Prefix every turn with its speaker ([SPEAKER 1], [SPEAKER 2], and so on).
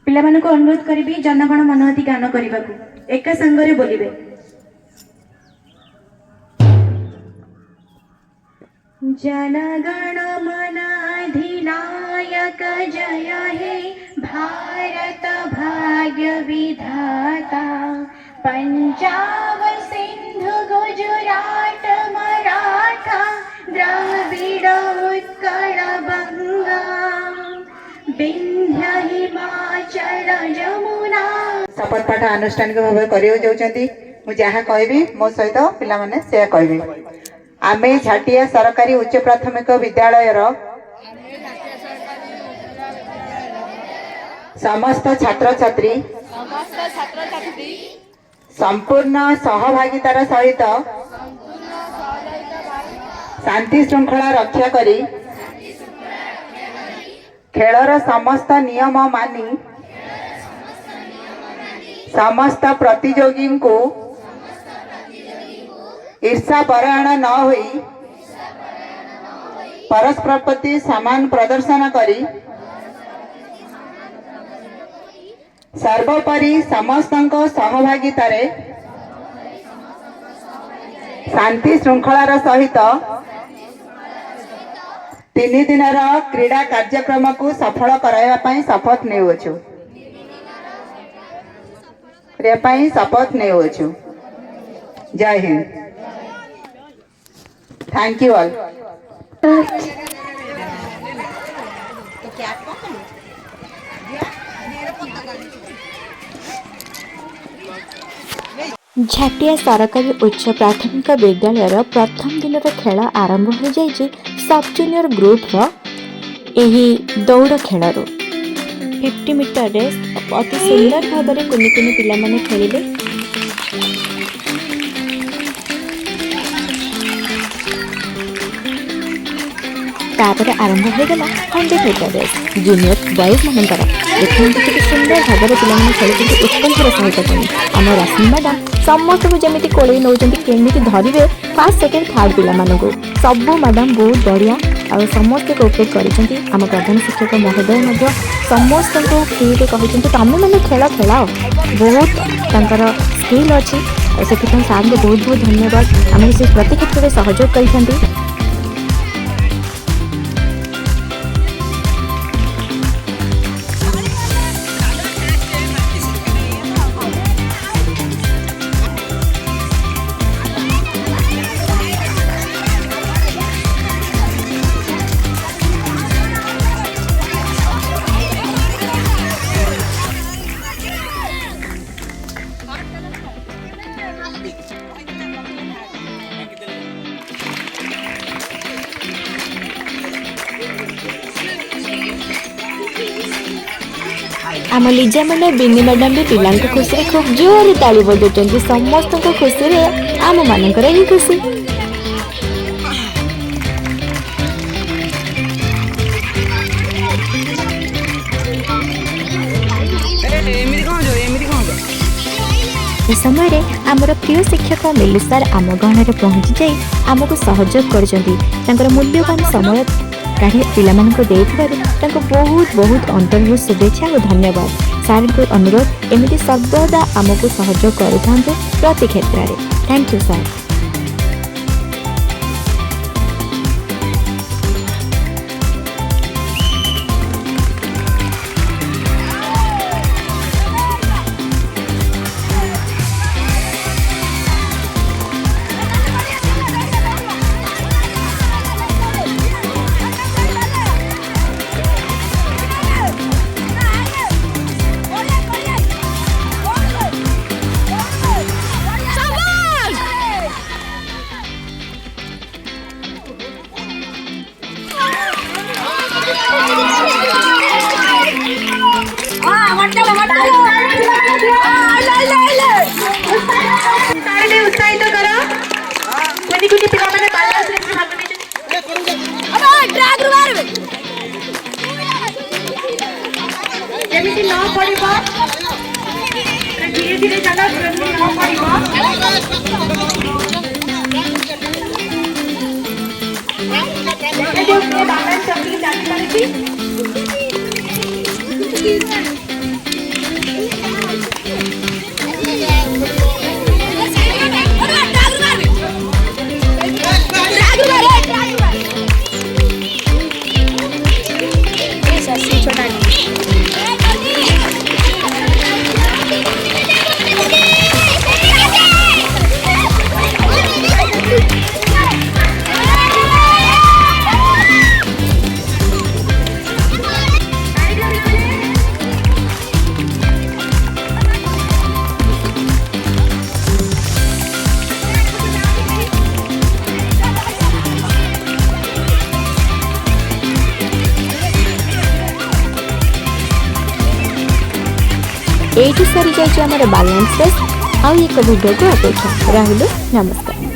[SPEAKER 1] पिलामानंकु अनुरोध करिबी जनगण मनोहती गान करिबाकु एका संगरे बोलिबे। जनगण मन अधिनायक जय हे भारत भाग्य विधाता पंजाब सिंधु गुजरात मराठा द्रविड़ उत्कल बंगा विंध्य हिमाचल जमुना। शपथ पाठ आनुष्ठानिक भाव करी जहाँ कहबी मो सहित पिला माने से कहबे। आमे झाटिया सरकारी उच्च प्राथमिक विद्यालय समस्त छात्र छात्री संपूर्ण सहभागितार सहित शांति श्रृंखला रक्षा करी खेलर समस्त नियम मानी समस्त प्रतियोगी को ईर्षा परायण न होई परस्पर प्रति समान प्रदर्शन करी सर्वोपरि समस्त सहभागितार शांति श्रृंखलार सहित 3 दिनर क्रीड़ा कार्यक्रम को सफल कराइबा पई शपथ नेउछु Jai Hind. Thank you all.
[SPEAKER 2] Jhatia सरकारी उच्च प्राथमिक विद्यालय प्रथम दिन खेल आरंभ हो जाइए। सब जूनियर ग्रुप यही दौड़ खेल 50 मीटर रेस अति सुंदर भाव में कुनि कुनि पिला माने खेलिले। तापर आरंभ हो गला 100 मीटर रेस जूनियर बॉयज मानकर देखते सुंदर भाव में पिला माने खेलुछन्ति उत्कंठार सहित। आम रश्मि मैडम समस्त को जमी कोड़े नौकरी केमी धरवे फर्स्ट सेकेंड थर्ड पिला सबू मैडम बहुत बढ़िया और समस्त कोऑपरेट करिसेंती आम प्रधान शिक्षक महोदय मध्य समस्त को फ्री कहते तुम मैंने खेल खेलाओ बहुत तांकर स्किल अच्छी और से सार को बहुत बहुत धन्यवाद आम से प्रति क्षेत्र में सहयोग करते। आम लिजा मैंने बिनी मैडम भी पिला खुशी खूब जोर ताली बजाउं समस्त खुशी आम मानकर ही खुशी। समय आमर प्रिय शिक्षक मिलु सार आम गहन पहुंची जाई आमको सहयोग कर मूल्यवान समय काढ़ी पिला बहुत बहुत अंतर्भूत शुभेच्छा और धन्यवाद। सार को अनुरोध एमती सर्वदा आमको सहयोग करूँ प्रति क्षेत्र में। थैंक यू सार।
[SPEAKER 1] उत्साहित करो कुनी कुनी पिला माने बाल्य श्रेणी भाग जेमिति न पड़िबो धीरे धीरे चला न पड़िबो जो बाबा चक्की जाती करती एठी सरी जाइए आमर बैलेंस टेस्ट आउ एक वीडियो को अपेक्षा रहिलु। नमस्कार।